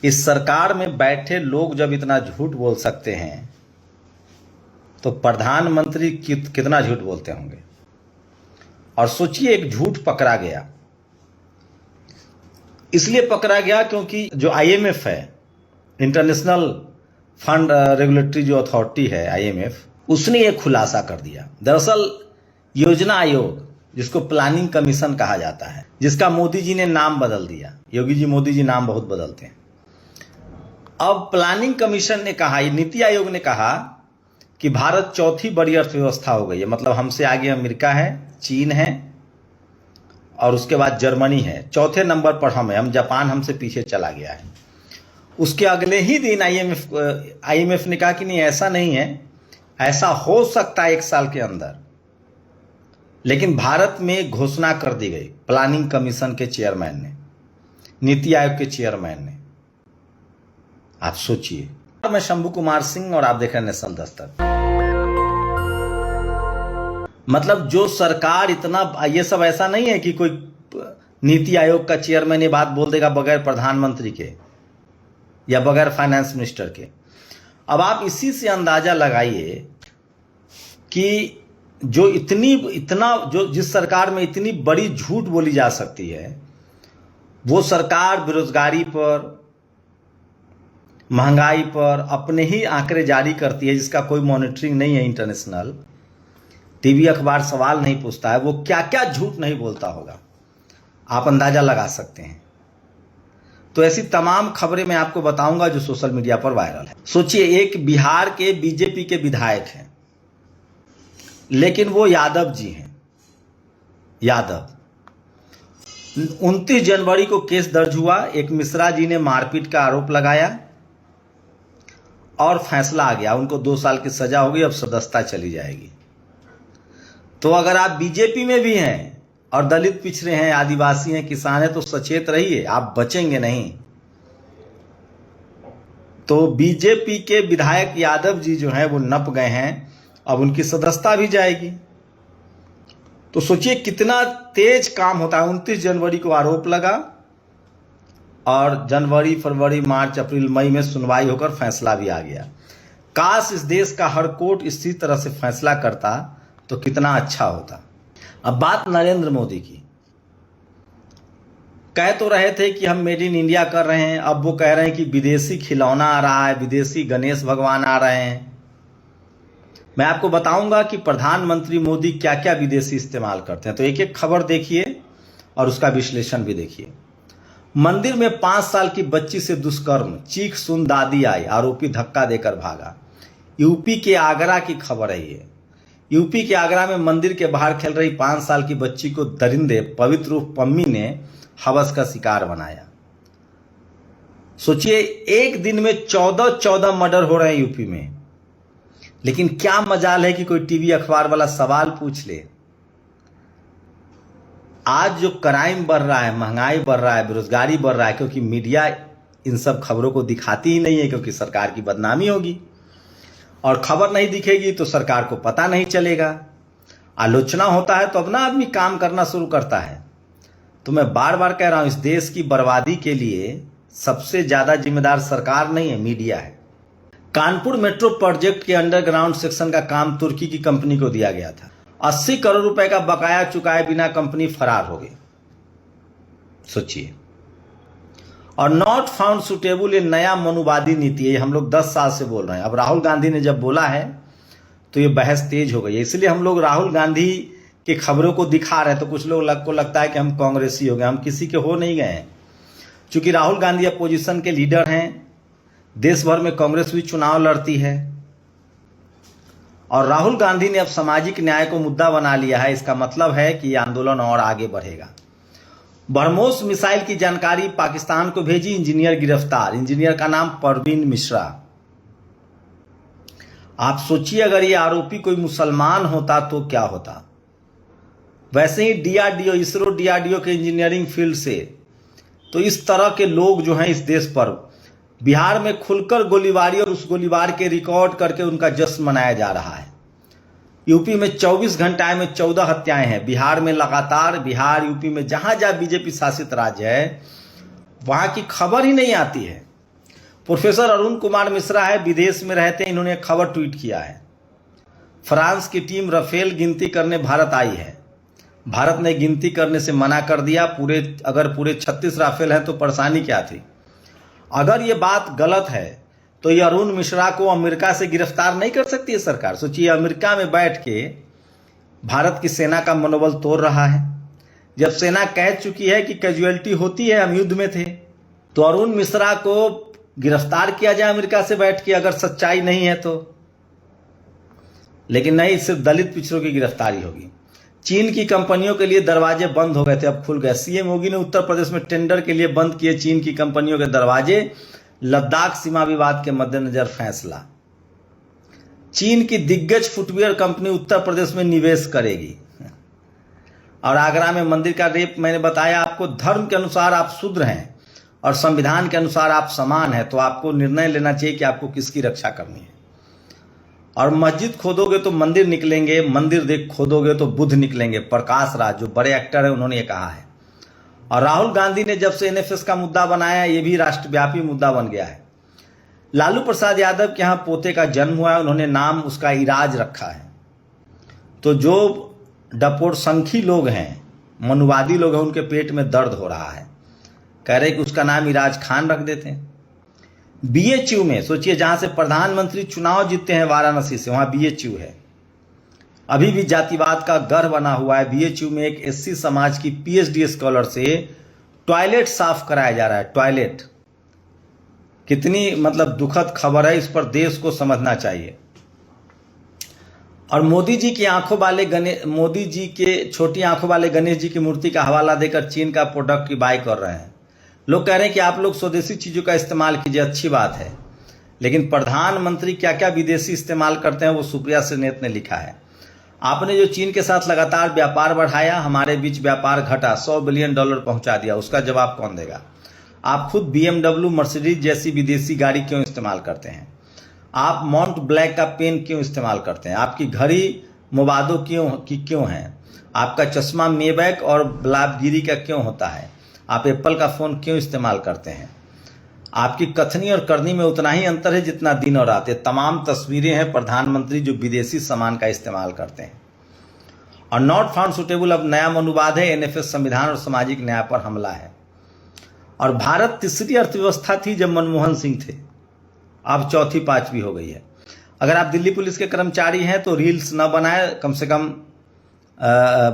इस सरकार में बैठे लोग जब इतना झूठ बोल सकते हैं तो प्रधानमंत्री कितना झूठ बोलते होंगे। और सोचिए, एक झूठ पकड़ा गया, इसलिए पकड़ा गया क्योंकि जो आईएमएफ है, इंटरनेशनल फंड रेगुलेटरी जो अथॉरिटी है आईएमएफ, उसने ये खुलासा कर दिया। दरअसल योजना आयोग, जिसको प्लानिंग कमीशन कहा जाता है, जिसका मोदी जी ने नाम बदल दिया, योगी जी मोदी जी नाम बहुत बदलते हैं। अब प्लानिंग कमीशन ने कहा, नीति आयोग ने कहा कि भारत चौथी बड़ी अर्थव्यवस्था हो गई है। मतलब हमसे आगे अमेरिका है, चीन है और उसके बाद जर्मनी है, चौथे नंबर पर हम जापान हमसे पीछे चला गया है। उसके अगले ही दिन आईएमएफ ने कहा कि नहीं, ऐसा नहीं है, ऐसा हो सकता है 1 साल के अंदर। लेकिन भारत में घोषणा कर दी गई प्लानिंग कमीशन के चेयरमैन ने, नीति आयोग के चेयरमैन ने। आप सोचिए। मैं शंभू कुमार सिंह और आप देख रहे हैं नेशनल दस्तक। मतलब जो सरकार इतना, ये सब ऐसा नहीं है कि कोई नीति आयोग का चेयरमैन ये बात बोल देगा बगैर प्रधानमंत्री के या बगैर फाइनेंस मिनिस्टर के। अब आप इसी से अंदाजा लगाइए कि जिस सरकार में इतनी बड़ी झूठ बोली जा सकती है, वो सरकार बेरोजगारी पर, महंगाई पर अपने ही आंकड़े जारी करती है, जिसका कोई मॉनिटरिंग नहीं है इंटरनेशनल। टीवी अखबार सवाल नहीं पूछता है, वो क्या क्या झूठ नहीं बोलता होगा, आप अंदाजा लगा सकते हैं। तो ऐसी तमाम खबरें मैं आपको बताऊंगा जो सोशल मीडिया पर वायरल है। सोचिए, एक बिहार के बीजेपी के विधायक हैं, लेकिन वो यादव जी हैं, यादव। 29 जनवरी को केस दर्ज हुआ, एक मिश्रा जी ने मारपीट का आरोप लगाया और फैसला आ गया, उनको 2 साल की सजा होगी, अब सदस्यता चली जाएगी। तो अगर आप बीजेपी में भी हैं और दलित पिछड़े हैं, आदिवासी हैं, किसान हैं, तो सचेत रहिए, आप बचेंगे नहीं। तो बीजेपी के विधायक यादव जी जो हैं वो नप गए हैं, अब उनकी सदस्यता भी जाएगी। तो सोचिए कितना तेज काम होता है। 29 जनवरी को आरोप लगा और जनवरी, फरवरी, मार्च, अप्रैल, मई में सुनवाई होकर फैसला भी आ गया। काश इस देश का हर कोर्ट इसी तरह से फैसला करता तो कितना अच्छा होता। अब बात नरेंद्र मोदी की। कह तो रहे थे कि हम मेड इन इंडिया कर रहे हैं, अब वो कह रहे हैं कि विदेशी खिलौना आ रहा है, विदेशी गणेश भगवान आ रहे हैं। मैं आपको बताऊंगा कि प्रधानमंत्री मोदी क्या क्या विदेशी इस्तेमाल करते हैं। तो एक एक खबर देखिए और उसका विश्लेषण भी देखिए। मंदिर में 5 साल की बच्ची से दुष्कर्म, चीख सुन दादी आई, आरोपी धक्का देकर भागा। यूपी के आगरा की खबर है ये। यूपी के आगरा में मंदिर के बाहर खेल रही 5 साल की बच्ची को दरिंदे पवित्र रूप पम्मी ने हवस का शिकार बनाया। सोचिए, एक दिन में 14 मर्डर हो रहे हैं यूपी में। लेकिन क्या मजाल है कि कोई टीवी अखबार वाला सवाल पूछ ले। आज जो क्राइम बढ़ रहा है, महंगाई बढ़ रहा है, बेरोजगारी बढ़ रहा है, क्योंकि मीडिया इन सब खबरों को दिखाती ही नहीं है, क्योंकि सरकार की बदनामी होगी और खबर नहीं दिखेगी तो सरकार को पता नहीं चलेगा। आलोचना होता है तो अब ना आदमी काम करना शुरू करता है। तो मैं बार बार कह रहा हूं, इस देश की बर्बादी के लिए सबसे ज्यादा जिम्मेदार सरकार नहीं है, मीडिया है। कानपुर मेट्रो प्रोजेक्ट के अंडरग्राउंड सेक्शन का काम तुर्की की कंपनी को दिया गया था। 80 करोड़ रुपए का बकाया चुकाए बिना कंपनी फरार हो गई। सोचिए। और नॉट फाउंड सुटेबल, ये नया मनुवादी नीति है, ये हम लोग 10 साल से बोल रहे हैं। अब राहुल गांधी ने जब बोला है तो ये बहस तेज हो गई है। इसलिए हम लोग राहुल गांधी की खबरों को दिखा रहे हैं। तो कुछ लोग को लगता है कि हम कांग्रेसी हो गए, हम किसी के हो नहीं गए हैं। चूंकि राहुल गांधी अपोजिशन के लीडर हैं, देश भर में कांग्रेस भी चुनाव लड़ती है और राहुल गांधी ने अब सामाजिक न्याय को मुद्दा बना लिया है। इसका मतलब है कि यह आंदोलन और आगे बढ़ेगा। ब्रह्मोस मिसाइल की जानकारी पाकिस्तान को भेजी, इंजीनियर गिरफ्तार। इंजीनियर का नाम परवीन मिश्रा। आप सोचिए, अगर ये आरोपी कोई मुसलमान होता तो क्या होता। वैसे ही डीआरडीओ, इसरो डीआरडीओ के इंजीनियरिंग फील्ड से, तो इस तरह के लोग जो हैं इस देश पर, बिहार में खुलकर गोलीबारी और उस गोलीबार के रिकॉर्ड करके उनका जश्न मनाया जा रहा है। यूपी में 24 घंटे में 14 हत्याएं हैं। बिहार में लगातार, यूपी में जहां जहां बीजेपी शासित राज्य है वहां की खबर ही नहीं आती है। प्रोफेसर अरुण कुमार मिश्रा है, विदेश में रहते हैं, इन्होंने एक खबर ट्वीट किया है। फ्रांस की टीम राफेल गिनती करने भारत आई है। भारत ने गिनती करने से मना कर दिया। अगर पूरे 36 राफेल हैं तो परेशानी क्या थी। अगर ये बात गलत है तो ये अरुण मिश्रा को अमेरिका से गिरफ्तार नहीं कर सकती है सरकार। सोचिए, अमेरिका में बैठ के भारत की सेना का मनोबल तोड़ रहा है। जब सेना कह चुकी है कि कैजुअलिटी होती है, हम युद्ध में थे, तो अरुण मिश्रा को गिरफ्तार किया जाए अमेरिका से बैठ के, अगर सच्चाई नहीं है तो। लेकिन नहीं, सिर्फ दलित पिछड़ों की गिरफ्तारी होगी। चीन की कंपनियों के लिए दरवाजे बंद हो गए थे, अब खुल गए। सीएम योगी ने उत्तर प्रदेश में टेंडर के लिए बंद किए चीन की कंपनियों के दरवाजे। लद्दाख सीमा विवाद के मद्देनजर फैसला। चीन की दिग्गज फुटवियर कंपनी उत्तर प्रदेश में निवेश करेगी। और आगरा में मंदिर का रेप, मैंने बताया आपको, धर्म के अनुसार आप शूद्र हैं और संविधान के अनुसार आप समान हैं, तो आपको निर्णय लेना चाहिए कि आपको किसकी रक्षा करनी है। और मस्जिद खोदोगे तो मंदिर निकलेंगे, मंदिर खोदोगे तो बुद्ध निकलेंगे। प्रकाश राज जो बड़े एक्टर हैं उन्होंने ये कहा है। और राहुल गांधी ने जब से एनएफएस का मुद्दा बनाया, ये भी राष्ट्रव्यापी मुद्दा बन गया है। लालू प्रसाद यादव के यहाँ पोते का जन्म हुआ है, उन्होंने नाम उसका इराज रखा है। तो जो डपोरसंखी लोग हैं, मनुवादी लोग हैं, उनके पेट में दर्द हो रहा है, कह रहे कि उसका नाम इराज खान रख देते हैं। बीएचयू में सोचिए, जहां से प्रधानमंत्री चुनाव जीतते हैं वाराणसी से, वहां बीएचयू है। अभी भी जातिवाद का गढ़ बना हुआ है। बीएचयू में एक एससी समाज की पीएचडी स्कॉलर से टॉयलेट साफ कराया जा रहा है। टॉयलेट, कितनी मतलब दुखद खबर है, इस पर देश को समझना चाहिए। और मोदी जी के छोटी आंखों वाले गणेश जी की मूर्ति का हवाला देकर चीन का प्रोडक्ट की बाई कर रहे हैं। लोग कह रहे हैं कि आप लोग स्वदेशी चीजों का इस्तेमाल कीजिए, अच्छी बात है, लेकिन प्रधानमंत्री क्या क्या विदेशी इस्तेमाल करते हैं वो सुप्रिया श्रीनेत ने लिखा है। आपने जो चीन के साथ लगातार व्यापार बढ़ाया, हमारे बीच व्यापार घटा, $100 बिलियन पहुंचा दिया, उसका जवाब कौन देगा। आप खुद BMW, मर्सिडीज जैसी विदेशी गाड़ी क्यों इस्तेमाल करते हैं। आप माउंट ब्लैक का पेन क्यों इस्तेमाल करते हैं। आपकी घड़ी मोबादो क्यों है। आपका चश्मा मेबैक और ब्लाबगिरी का क्यों होता है। आप एप्पल का फ़ोन क्यों इस्तेमाल करते हैं। आपकी कथनी और करनी में उतना ही अंतर है जितना दिन और रात। ये तमाम तस्वीरें हैं प्रधानमंत्री जो विदेशी सामान का इस्तेमाल करते हैं। और नॉट फाउंड सुटेबल अब नया अनुवाद है, एनएफएस संविधान और सामाजिक न्याय पर हमला है। और भारत तीसरी अर्थव्यवस्था थी जब मनमोहन सिंह थे, अब चौथी पांचवी हो गई है। अगर आप दिल्ली पुलिस के कर्मचारी हैं तो रील्स न बनाए, कम से कम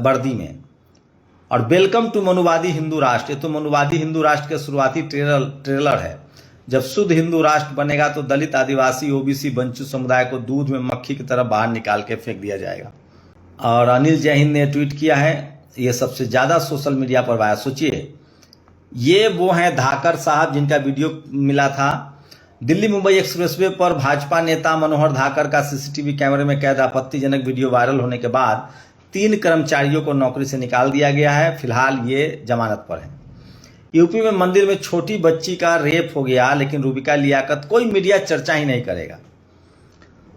वर्दी में। और वेलकम टू मनुवादी हिंदू राष्ट्र, ये तो मनुवादी हिंदू राष्ट्र के शुरुआती ट्रेलर है। जब शुद्ध हिंदू राष्ट्र बनेगा तो दलित, आदिवासी, ओबीसी, वंचित समुदाय को दूध में मक्खी की तरह बाहर निकाल के फेंक दिया जाएगा। और अनिल जैन ने ट्वीट किया है, ये सबसे ज्यादा सोशल मीडिया पर आया। सोचिए, ये वो हैं धाकर साहब जिनका वीडियो मिला था। दिल्ली मुंबई एक्सप्रेसवे पर भाजपा नेता मनोहर धाकर का सीसीटीवी कैमरे में कैद आपत्तिजनक वीडियो वायरल होने के बाद 3 कर्मचारियों को नौकरी से निकाल दिया गया है। फिलहाल ये जमानत पर है। यूपी में मंदिर में छोटी बच्ची का रेप हो गया, लेकिन रूबिका लियाकत, कोई मीडिया चर्चा ही नहीं करेगा।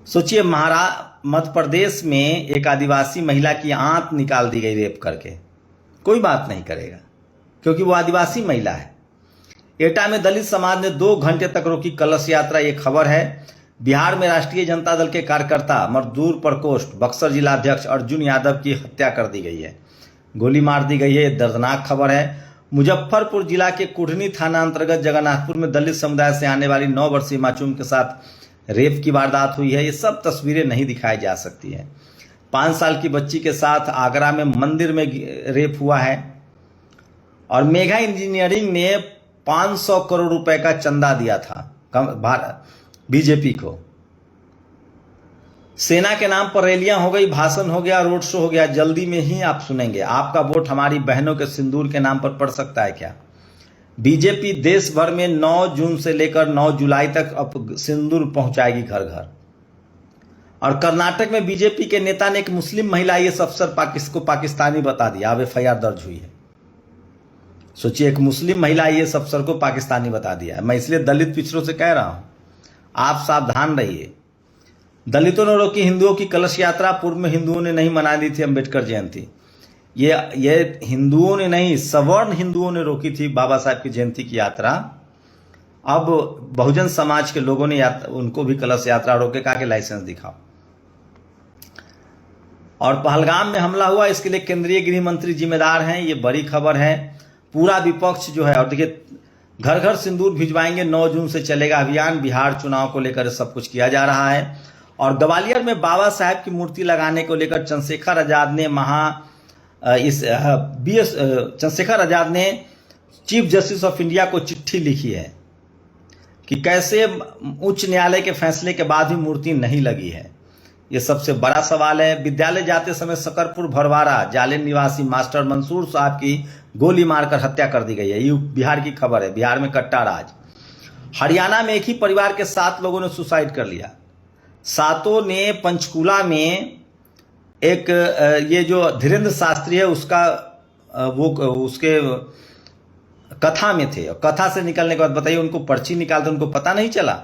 सोचिए, मध्य प्रदेश में एक आदिवासी महिला की आंत निकाल दी गई रेप करके, कोई बात नहीं करेगा क्योंकि वो आदिवासी महिला है। एटा में दलित समाज ने 2 घंटे तक रोकी कलश यात्रा, ये खबर है। बिहार में राष्ट्रीय जनता दल के कार्यकर्ता मजदूर प्रकोष्ठ बक्सर जिला अध्यक्ष अर्जुन यादव की हत्या कर दी गई है, गोली मार दी गई है, दर्दनाक खबर है। मुजफ्फरपुर जिला के कुढ़नी थाना अंतर्गत जगन्नाथपुर में दलित समुदाय से आने वाली 9 वर्षीय मासूम के साथ रेप की वारदात हुई है। ये सब तस्वीरें नहीं दिखाई जा सकती है। 5 साल की बच्ची के साथ आगरा में मंदिर में रेप हुआ है। और मेगा इंजीनियरिंग ने 500 करोड़ रुपए का चंदा दिया था बीजेपी को। सेना के नाम पर रैलियां हो गई, भाषण हो गया, रोड शो हो गया। जल्दी में ही आप सुनेंगे। आपका वोट हमारी बहनों के सिंदूर के नाम पर पड़ सकता है क्या। बीजेपी देश भर में 9 जून से लेकर 9 जुलाई तक अब सिंदूर पहुंचाएगी घर घर। और कर्नाटक में बीजेपी के नेता ने एक मुस्लिम महिला आईएएस अफसर को पाकिस्तानी बता दिया, अब एफआईआर दर्ज हुई है। सोचिए, एक मुस्लिम महिला आईएएस अफसर को पाकिस्तानी बता दिया। मैं इसलिए दलित पिछड़ों से कह रहा हूं, आप सावधान रहिए। दलितों ने रोकी हिंदुओं की कलश यात्रा, पूर्व में हिंदुओं ने नहीं मना दी थी अंबेडकर जयंती। ये हिंदुओं ने नहीं, सवर्ण हिंदुओं ने रोकी थी बाबा साहब की जयंती की यात्रा। अब बहुजन समाज के लोगों ने उनको भी कलश यात्रा रोके, कहा कि लाइसेंस दिखाओ। और पहलगाम में हमला हुआ, इसके लिए केंद्रीय गृह मंत्री जिम्मेदार हैं, ये बड़ी खबर है। पूरा विपक्ष जो है, और देखिए घर घर सिंदूर भिजवाएंगे, 9 जून से चलेगा अभियान, बिहार चुनाव को लेकर सब कुछ किया जा रहा है। और ग्वालियर में बाबा साहेब की मूर्ति लगाने को लेकर चंद्रशेखर आजाद ने चंद्रशेखर आजाद ने चीफ जस्टिस ऑफ इंडिया को चिट्ठी लिखी है कि कैसे उच्च न्यायालय के फैसले के बाद भी मूर्ति नहीं लगी है। ये सबसे बड़ा सवाल है। विद्यालय जाते समय सकरपुर भरवारा जालिन निवासी मास्टर मंसूर साहब की गोली मारकर हत्या कर दी गई है। ये बिहार की खबर है। बिहार में कट्टा राज। हरियाणा में एक ही परिवार के 7 लोगों ने सुसाइड कर लिया। 7 ने पंचकूला में एक ये जो धीरेन्द्र शास्त्री है उसका उसके कथा में थे। कथा से निकलने के बाद बताइए उनको पर्ची निकालते उनको पता नहीं चला।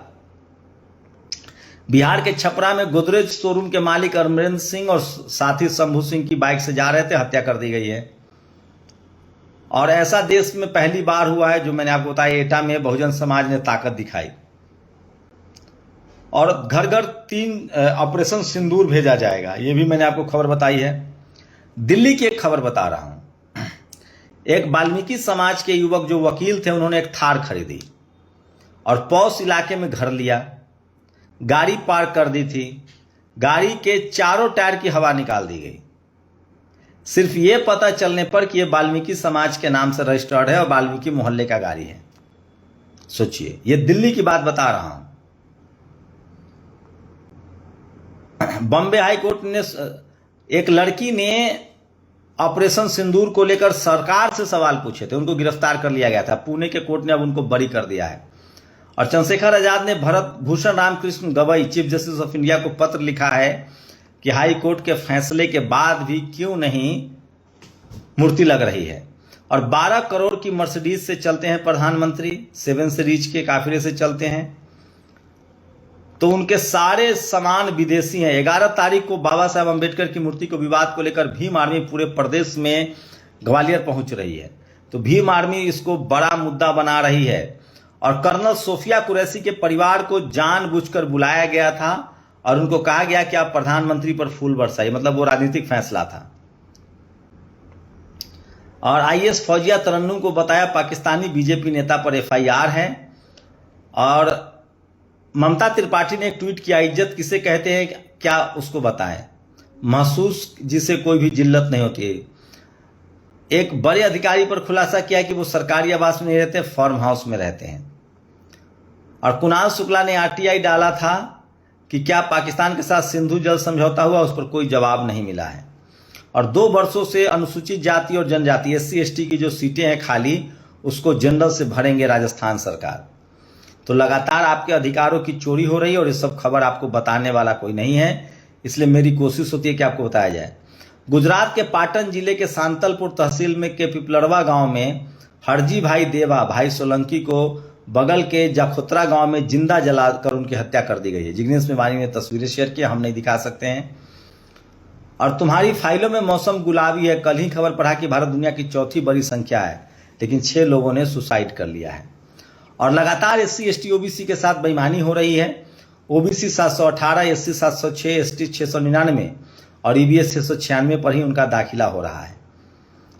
बिहार के छपरा में गोदरेज शोरूम के मालिक अमरेंद्र सिंह और साथी शंभू सिंह की बाइक से जा रहे थे, हत्या कर दी गई है। और ऐसा देश में पहली बार हुआ है, जो मैंने आपको बताया, एटा में बहुजन समाज ने ताकत दिखाई और घर घर 3 ऑपरेशन सिंदूर भेजा जाएगा। ये भी मैंने आपको खबर बताई है। दिल्ली की एक खबर बता रहा हूं। एक वाल्मीकि समाज के युवक जो वकील थे, उन्होंने एक थार खरीदी और पौष इलाके में घर लिया, गाड़ी पार्क कर दी थी। गाड़ी के चारों टायर की हवा निकाल दी गई, सिर्फ ये पता चलने पर कि ये वाल्मीकि समाज के नाम से रजिस्टर्ड है और वाल्मीकि मोहल्ले का गाड़ी है। सोचिए, ये दिल्ली की बात बता रहा हूं। बॉम्बे हाई कोर्ट ने एक लड़की ने ऑपरेशन सिंदूर को लेकर सरकार से सवाल पूछे थे, उनको गिरफ्तार कर लिया गया था। पुणे के कोर्ट ने अब उनको बरी कर दिया है। और चंद्रशेखर आजाद ने Bharat Bhushan Ramakrishna Gavai chief justice of India को पत्र लिखा है कि हाई कोर्ट के फैसले के बाद भी क्यों नहीं मूर्ति लग रही है। और 12 करोड़ की मर्सिडीज से चलते हैं प्रधानमंत्री, 7 सीरीज के काफिले से चलते हैं, तो उनके सारे सामान विदेशी हैं। 11 तारीख को बाबा साहेब अंबेडकर की मूर्ति को विवाद को लेकर भीम आर्मी पूरे प्रदेश में ग्वालियर पहुंच रही है। तो भीम आर्मी इसको बड़ा मुद्दा बना रही है। और कर्नल सोफिया कुरैशी के परिवार को जानबूझकर बुलाया गया था और उनको कहा गया कि आप प्रधानमंत्री पर फूल बरसाइए, मतलब वो राजनीतिक फैसला था। और आईएएस फौजिया तरन्नुम को बताया पाकिस्तानी बीजेपी नेता पर एफआईआर है। और ममता त्रिपाठी ने एक ट्वीट किया, इज्जत किसे कहते हैं क्या उसको बताएं, महसूस जिसे कोई भी जिल्लत नहीं होती है। एक बड़े अधिकारी पर खुलासा किया कि वो सरकारी आवास में नहीं रहते, फार्म हाउस में रहते हैं। और कुणाल शुक्ला ने आरटीआई डाला था कि क्या पाकिस्तान के साथ सिंधु जल समझौता हुआ, उस पर कोई जवाब नहीं मिला है। और 2 वर्षों से अनुसूचित जाति और जनजाति SC/ST की जो सीटें हैं खाली, उसको जनरल से भरेंगे राजस्थान सरकार। तो लगातार आपके अधिकारों की चोरी हो रही है और ये सब खबर आपको बताने वाला कोई नहीं है, इसलिए मेरी कोशिश होती है कि आपको बताया जाए। गुजरात के पाटन जिले के सांतलपुर तहसील में के पिपलड़वा गांव में हरजी भाई देवा भाई सोलंकी को बगल के जखोत्रा गांव में जिंदा जलाकर उनकी हत्या कर दी गई है। जिग्नेश मेवानी ने तस्वीरें शेयर की, हम नहीं दिखा सकते हैं। और तुम्हारी फाइलों में मौसम गुलाबी है। कल ही खबर पढ़ा कि भारत दुनिया की 4थी बड़ी संख्या है, लेकिन 6 लोगों ने सुसाइड कर लिया है। और लगातार SC/ST OBC के साथ बेईमानी हो रही है। OBC 718, SC 706, ST 699 और EBS 696 पर ही उनका दाखिला हो रहा है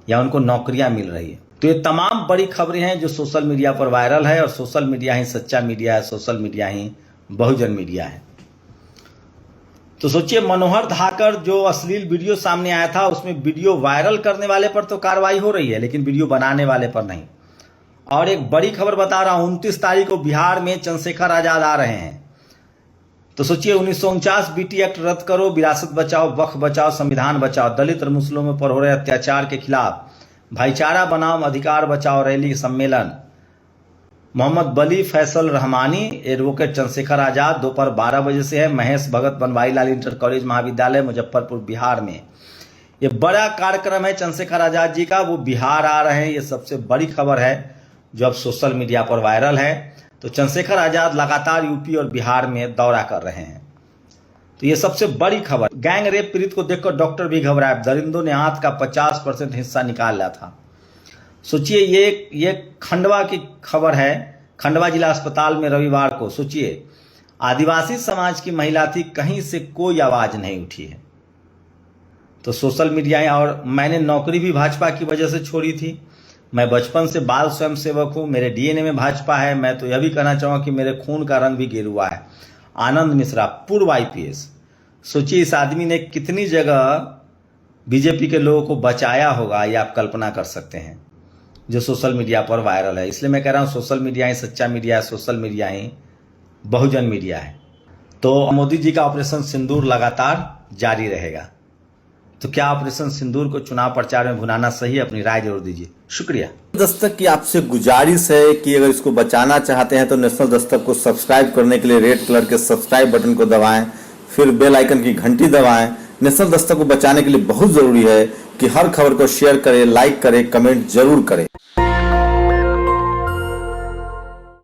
या उनको नौकरियां मिल रही है। तो ये तमाम बड़ी खबरें हैं जो सोशल मीडिया पर वायरल है। और सोशल मीडिया ही सच्चा मीडिया है, सोशल मीडिया ही बहुजन मीडिया है। तो सोचिए, मनोहर धाकर जो अश्लील वीडियो सामने आया था, उसमें वीडियो वायरल करने वाले पर तो कार्रवाई हो रही है, लेकिन वीडियो बनाने वाले पर नहीं। और एक बड़ी खबर बता रहा हूं, 29 तारीख को बिहार में चंद्रशेखर आजाद आ रहे हैं। तो सोचिए, 1949 BT एक्ट रद्द करो, विरासत बचाओ, वक्फ बचाओ, संविधान बचाओ, दलित और मुस्लिमों पर हो रहे अत्याचार के खिलाफ भाईचारा बनाओ, अधिकार बचाओ रैली सम्मेलन। मोहम्मद बली फैसल रहमानी, एडवोकेट चंद्रशेखर आजाद, दोपहर 12 बजे से है। महेश भगत बनवारी लाल इंटर कॉलेज महाविद्यालय मुजफ्फरपुर बिहार में। ये बड़ा कार्यक्रम है चंद्रशेखर आजाद जी का, वो बिहार आ रहे हैं। ये सबसे बड़ी खबर है जो अब सोशल मीडिया पर वायरल है। तो चंद्रशेखर आजाद लगातार यूपी और बिहार में दौरा कर रहे हैं। तो ये सबसे बड़ी खबर। गैंग रेप पीड़ित को देखकर डॉक्टर भी घबराए, दरिंदों ने हाथ का 50% हिस्सा निकाल लिया था। सोचिए, ये खंडवा की खबर है। खंडवा जिला अस्पताल में रविवार को, सोचिए, आदिवासी समाज की महिला थी, कहीं से कोई आवाज नहीं उठी है। तो सोशल मीडिया, और मैंने नौकरी भी भाजपा की वजह से छोड़ी थी। मैं बचपन से बाल स्वयंसेवक हूं, मेरे डीएनए में भाजपा है। मैं तो यह भी कहना चाहूंगा कि मेरे खून का रंग भी गेरुआ है। आनंद मिश्रा, पूर्व आईपीएस, सोचिए इस आदमी ने कितनी जगह बीजेपी के लोगों को बचाया होगा, ये आप कल्पना कर सकते हैं, जो सोशल मीडिया पर वायरल है। इसलिए मैं कह रहा हूं सोशल मीडिया ही सच्चा मीडिया है, सोशल मीडिया ही बहुजन मीडिया है। तो मोदी जी का ऑपरेशन सिंदूर लगातार जारी रहेगा। तो क्या ऑपरेशन सिंदूर को चुनाव प्रचार में भुनाना सही है? अपनी राय जरूर दीजिए। शुक्रिया। दस्तक की आपसे गुजारिश है कि अगर इसको बचाना चाहते हैं तो नेशनल दस्तक को सब्सक्राइब करने के लिए रेड कलर के सब्सक्राइब बटन को दबाएं, फिर बेल आइकन की घंटी दबाएं। नेशनल दस्तक को बचाने के लिए बहुत जरूरी है कि हर खबर को शेयर करें, लाइक करें, कमेंट जरूर करें।